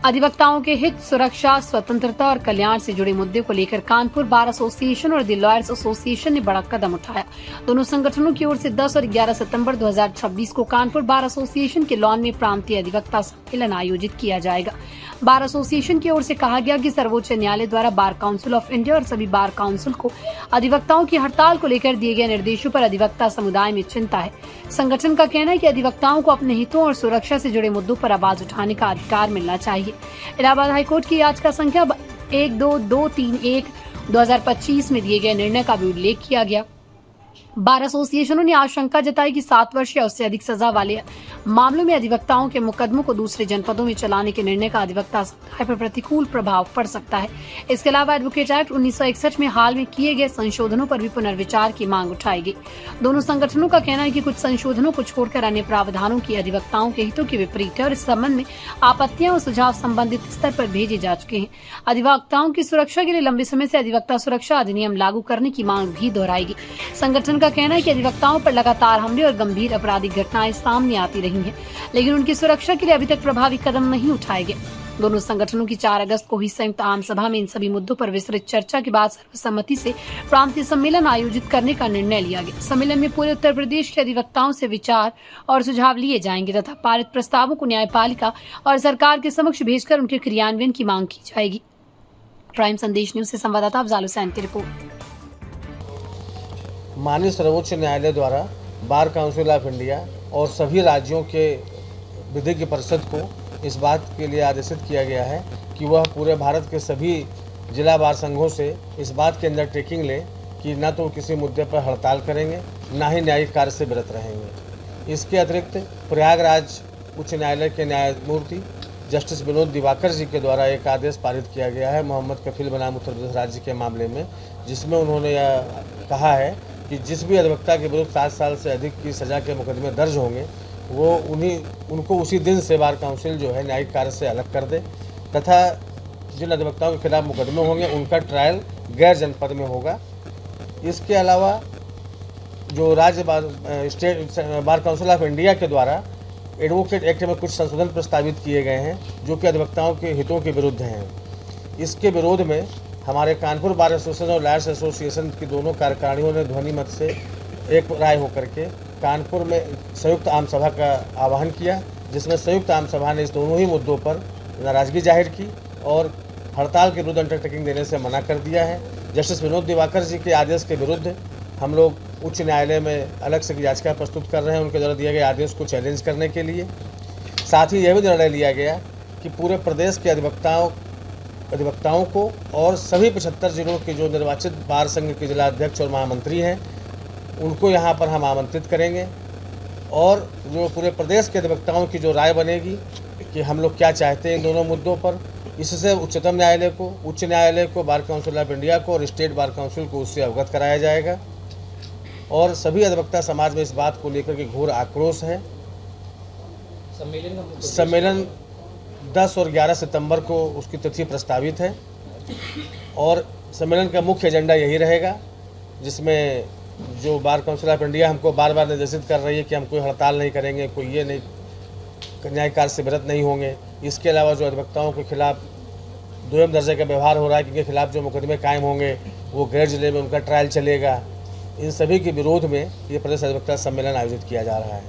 अधिवक्ताओं के हित, सुरक्षा, स्वतंत्रता और कल्याण से जुड़े मुद्दे को लेकर कानपुर बार एसोसिएशन और द लॉयर्स एसोसिएशन ने बड़ा कदम उठाया। दोनों संगठनों की ओर से 10 और 11 सितंबर 2026 को कानपुर बार एसोसिएशन के लॉन में प्रांतीय अधिवक्ता सम्मेलन आयोजित किया जाएगा। बार एसोसिएशन की ओर से कहा गया कि सर्वोच्च न्यायालय द्वारा बार काउंसिल ऑफ इंडिया और सभी बार काउंसिल को अधिवक्ताओं की हड़ताल को लेकर दिए गए निर्देशों पर अधिवक्ता समुदाय में चिंता है। संगठन का कहना है कि अधिवक्ताओं को अपने हितों और सुरक्षा से जुड़े मुद्दों पर आवाज उठाने का अधिकार मिलना चाहिए। इलाहाबाद हाईकोर्ट की याचिका संख्या 12231/2025 में दिए गए निर्णय का भी उल्लेख किया गया। बार एसोसिएशनों ने आशंका जताई कि 7 वर्ष या उससे अधिक सजा वाले मामलों में अधिवक्ताओं के मुकदमों को दूसरे जनपदों में चलाने के निर्णय का अधिवक्ता समुदाय पर प्रतिकूल प्रभाव पड़ सकता है। इसके अलावा एडवोकेट एक्ट 1961 में हाल में किए गए संशोधनों पर भी पुनर्विचार की मांग उठाई गई। दोनों संगठनों का कहना है कि कुछ संशोधनों को छोड़कर अन्य प्रावधानों की अधिवक्ताओं के हितों के विपरीत है और इस संबंध में आपत्तियां और सुझाव संबंधित स्तर पर भेजे जा चुके हैं। अधिवक्ताओं की सुरक्षा के लिए लंबे समय से अधिवक्ता सुरक्षा अधिनियम लागू करने की मांग भी दोहराएगी। संगठन का कहना है कि अधिवक्ताओं पर लगातार हमले और गंभीर आपराधिक घटनाएं सामने आती रही हैं, लेकिन उनकी सुरक्षा के लिए अभी तक प्रभावी कदम नहीं उठाए गए। दोनों संगठनों की 4 अगस्त को हुई संयुक्त आम सभा में इन सभी मुद्दों पर विस्तृत चर्चा के बाद सर्वसम्मति से प्रांतीय सम्मेलन आयोजित करने का निर्णय लिया गया। सम्मेलन में पूरे उत्तर प्रदेश के अधिवक्ताओं से विचार और सुझाव लिए जाएंगे तथा पारित प्रस्तावों को न्यायपालिका और सरकार के समक्ष भेजकर उनके क्रियान्वयन की मांग की जाएगी। प्राइम संदेश न्यूज से संवाददाता अफजाल हुसैन की रिपोर्ट। माननीय सर्वोच्च न्यायालय द्वारा बार काउंसिल ऑफ इंडिया और सभी राज्यों के विधिज्ञ परिषद को इस बात के लिए आदेशित किया गया है कि वह पूरे भारत के सभी जिला बार संघों से इस बात की अंडरटेकिंग लें कि न तो किसी मुद्दे पर हड़ताल करेंगे, न ही न्यायिक कार्य से विरत रहेंगे। इसके अतिरिक्त प्रयागराज उच्च न्यायालय के न्यायमूर्ति जस्टिस विनोद दिवाकर जी के द्वारा एक आदेश पारित किया गया है मोहम्मद कफील बनाम उत्तर प्रदेश राज्य के मामले में, जिसमें उन्होंने यह कहा है कि जिस भी अधिवक्ता के विरुद्ध 7 साल से अधिक की सजा के मुकदमे दर्ज होंगे वो उनको उसी दिन से बार काउंसिल जो है न्यायिक कार्य से अलग कर दे तथा जिन अधिवक्ताओं के खिलाफ मुकदमे होंगे उनका ट्रायल गैर जनपद में होगा। इसके अलावा जो राज्य state bar council of India के द्वारा एडवोकेट एक्ट में कुछ संशोधन प्रस्तावित किए गए हैं जो कि अधिवक्ताओं के हितों के विरुद्ध हैं। इसके विरोध में हमारे कानपुर बार एसोसिएशन और लॉयर्स एसोसिएशन की दोनों कार्यकारिणियों ने ध्वनि मत से एक राय होकर के कानपुर में संयुक्त आम सभा का आह्वान किया, जिसमें संयुक्त आम सभा ने इस दोनों ही मुद्दों पर नाराजगी जाहिर की और हड़ताल के विरुद्ध अंडरटेकिंग देने से मना कर दिया है। जस्टिस विनोद दिवाकर जी के आदेश के विरुद्ध हम लोग उच्च न्यायालय में अलग से याचिका प्रस्तुत कर रहे हैं उनके द्वारा दिए गए आदेश को चैलेंज करने के लिए। साथ ही यह भी निर्णय लिया गया कि पूरे प्रदेश के अधिवक्ताओं को और सभी 75 जिलों के जो निर्वाचित बार संघ के जिला अध्यक्ष और महामंत्री हैं उनको यहाँ पर हम आमंत्रित करेंगे और जो पूरे प्रदेश के अधिवक्ताओं की जो राय बनेगी कि हम लोग क्या चाहते हैं इन दोनों मुद्दों पर, इससे उच्चतम न्यायालय को, उच्च न्यायालय को, बार काउंसिल ऑफ इंडिया को और स्टेट बार काउंसिल को उससे अवगत कराया जाएगा। और सभी अधिवक्ता समाज में इस बात को लेकर के घोर आक्रोश है। सम्मेलन 10 और 11 सितंबर को उसकी तिथि प्रस्तावित है और सम्मेलन का मुख्य एजेंडा यही रहेगा, जिसमें जो बार काउंसिल ऑफ इंडिया हमको बार बार निर्देशित कर रही है कि हम कोई हड़ताल नहीं करेंगे, कोई ये नहीं, न्यायिक कार्य से विरत नहीं होंगे। इसके अलावा जो अधिवक्ताओं के खिलाफ दोयम दर्जे का व्यवहार हो रहा है कि इनके खिलाफ जो मुकदमे कायम होंगे वो गैर जिले में उनका ट्रायल चलेगा, इन सभी के विरोध में ये प्रदेश अधिवक्ता सम्मेलन आयोजित किया जा रहा है।